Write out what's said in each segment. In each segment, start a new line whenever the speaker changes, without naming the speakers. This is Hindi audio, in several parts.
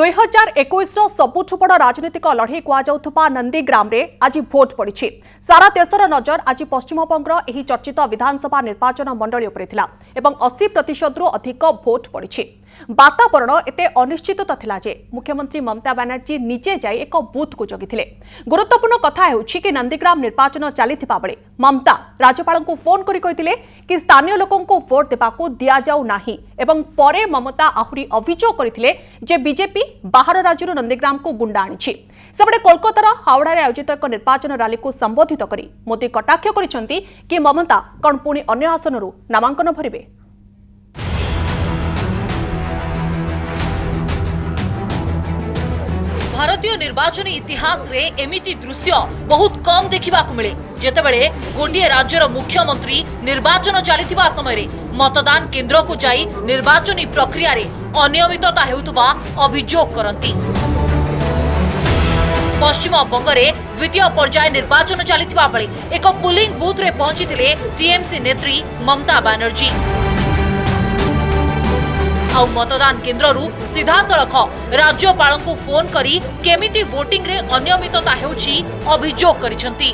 2021 सबुठ बड़ राजनीतिक लड़े कहुवा नंदीग्राम रे आज भोट पड़ी। सारा देशर नजर आज पश्चिमबंगर एही चर्चित विधानसभा निर्वाचन मंडली उपरे थिला एवं 80% रु अधिक भोट पड़ी। वातावरण एते अनिश्चित थिला जे मुख्यमंत्री ममता बनर्जी निजे जाई एक बूथ को जगिथिले। गुरुत्वपूर्ण कथा हेउछि कि नंदीग्राम निर्वाचन चलिथिबा बेले ममता राज्यपाल को फोन करि कहिथिले कि स्थानीय लोकों को वोट देबाकू दिया जाऊ नाही एवं परे ममता आहुरी अभियोग करथिले जे बीजेपी बाहर राज्य नंदीग्राम को गुंडा आनिछि। सेबडे कोलकातार हावड़ा रे आयोजित एक निर्वाचन रैली को संबोधित करी मोदी कटाक्ष करिसेंती कि ममता कण पुणी अन्य आसनरु नामांकन भरिबे।
भारतीय निर्वाचन इतिहास रे एमिति दृश्य बहुत कम देखा मिले जेतेबेले गोटे राज्यर मुख्यमंत्री निर्वाचन चलिथिबा समय रे मतदान केन्द्र को जाई निर्वाचनी प्रक्रिया रे अनियमितता हेउतबा अभियोग करंती। पश्चिम बंगरे द्वितीय पर्याय निर्वाचन चलिथिबा बेले एक पोलिंग बूथ रे पहुंचीथिले टीएमसी नेत्री ममता बनर्जी। आउ मतदान केन्द्ररू सीधा सड़क राज्यपाल को फोन करी केमिति वोटिंग रे अनियमितता हेउछि अभियोग करिसेंती।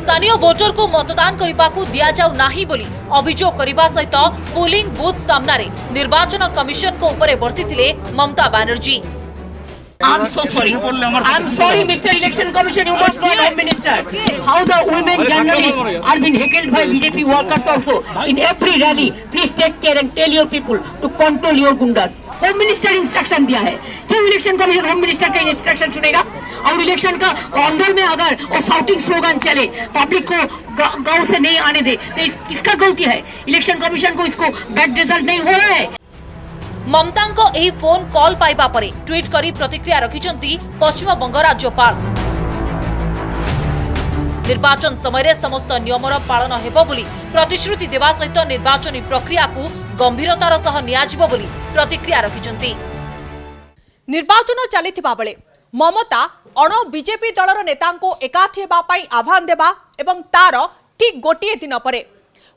स्थानीय वोटर को मतदान करने को दिया जाऊ नाही बोली अभियोग करने सहित पोलिंग बूथ सामने निर्वाचन कमिशन को ऊपर बरसीथिले Mamata Banerjee.
I'm so sorry. I'm sorry, Mr. Election Commission. You must not, Home Minister. How the women journalists are being heckled by BJP workers also in every rally. Please take care and tell your people to control your gundas. Home minister instruction दिया है, क्यों इलेक्शन कमीशन होम मिनिस्टर का इंस्ट्रक्शन सुनेगा? और इलेक्शन का अंदर में अगर वो साउटिंग स्लोगन चले, पब्लिक को गांव से नहीं आने दे, तो किसका गलती है? इलेक्शन कमीशन को इसको बैड रिजल्ट नहीं हो रहा है।
ममता को एही फोन कॉल पाइबा परे ट्वीट करी प्रतिक्रिया रखिचंती पश्चिम बंग राज्यपाल। निर्वाचन समय समस्त नियमर पालन हेबो बोली प्रतिश्रुति देवा सहित निर्वाचनी प्रक्रिया को गंभीरतार सह नियाजिबो बोली प्रतिक्रिया रखिचंती।
निर्वाचन चलिथिबा बेले ममता अण बीजेपी दलर नेता को एकाठी हेबा पई आह्वान देबा एवं तार ठीक गोटे दिन परे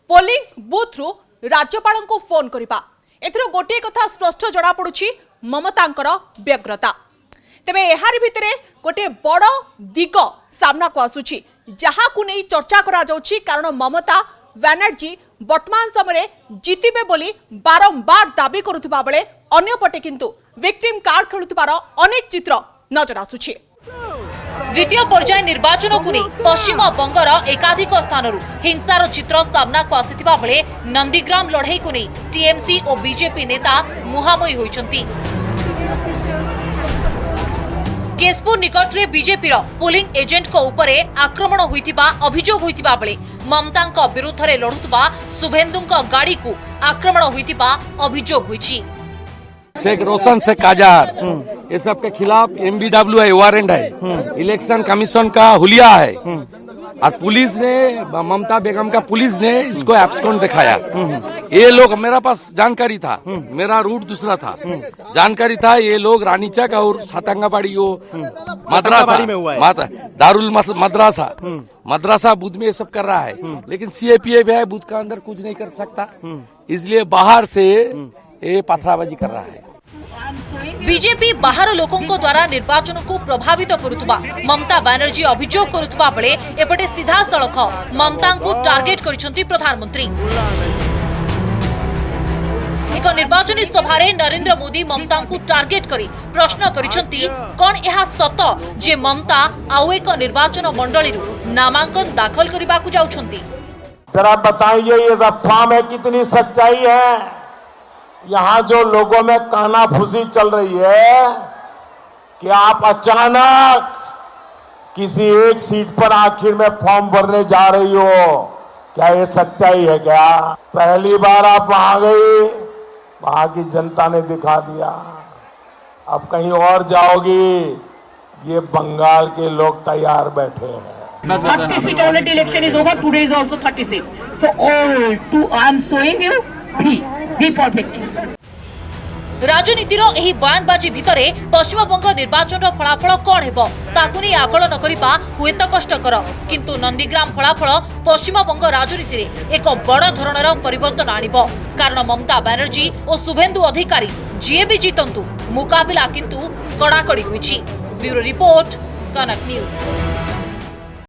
पोलिंग बूथ रु राज्यपाल को फोन करिबा एथरो गोटे कथा स्पष्ट जड़ा पड़ुछि ममतांकर व्यग्रता। तेबे एहार भितरे गोटे बड़ दिग सामना को आसुछि जहा को नै चर्चा करा जाउछि, कारण ममता बनर्जी वर्तमान समय जितिबे बोली बारंबार दाबी करुथिबा बेले अन्य पटे किंतु विक्टिम कार्ड खेलुथिबार अनेक चित्र नजर आसुछि।
द्वितीय पर्याय निर्वाचन को नहीं पश्चिम बंगर एकाधिक स्थानरू हिंसार चित्र सामना को आसिथिबा बेले नंदीग्राम लड़ाई को नहीं टीएमसी और बीजेपी नेता मुहांमुही होइछंती। केशपुर निकट रे बीजेपी रो पोलिंग एजेंट को ऊपरे आक्रमण होइथिबा अभियोग होइथिबा बेले ममता को विरुद्ध रे लढुतबा शुभेंदु को गाड़ी को आक्रमण होइथिबा अभियोग होइछि।
शेख रोशन से काजार ये सब के खिलाफ MBW है, वारंट है, इलेक्शन कमीशन का हुलिया है और पुलिस ने ममता बेगम का पुलिस ने इसको एब्सकॉन्ड दिखाया। ये लोग मेरा पास जानकारी था, मेरा रूट दूसरा था, जानकारी था ये लोग रानीचक और सातंगाबाड़ी वो मदरसा दारुल मदरसा बूथ में ये सब कर रहा है, लेकिन CAPF है बूथ का अंदर कुछ नहीं कर सकता, इसलिए बाहर से ये पथराबाजी कर रहा है।
बीजेपी बाहर लोकों को द्वारा निर्वाचन को प्रभावित करुथुबा ममता बनर्जी अभियोग करुथुबा बेले एपटे सीधा सड़क ममता को टार्गेट करिसंती प्रधानमंत्री। एक निर्वाचनी सभा रे नरेंद्र मोदी ममता को टार्गेट करी प्रश्न करिसंती कोन एहा सत जे ममता आउ एक निर्वाचन मंडली रु नामांकन दाखल करबा को जाउछंती।
जरा बताइए ये अफवाह में कितनी सच्चाई है? यहाँ जो लोगों में कानाफूसी चल रही है कि आप अचानक किसी एक सीट पर आखिर में फॉर्म भरने जा रही हो, क्या ये सच्चाई है? क्या पहली बार आप वहां गई, वहां की जनता ने दिखा दिया, अब कहीं और जाओगी, ये बंगाल के लोग तैयार बैठे हैं।
30 seat already election is over. Today is also 30 seats. So all I am showing you. Be perfect.
राजनीतिर एही बयानबाजी भितरे पश्चिमबंग निर्वाचन फलाफल कौन हेबो ताकु नै आकलन करिबा हुएत कष्टकर किंतु नंदीग्राम फलाफल पश्चिमबंग राजनीति एक बड़ धरणर परिवर्तन आनिबो कारण ममता बनर्जी और शुभेंदु अधिकारी जीए भी जीतंतु मुकाबिला किंतु कड़ाकड़ी होईछि। ब्यूरो रिपोर्ट कनक न्यूज।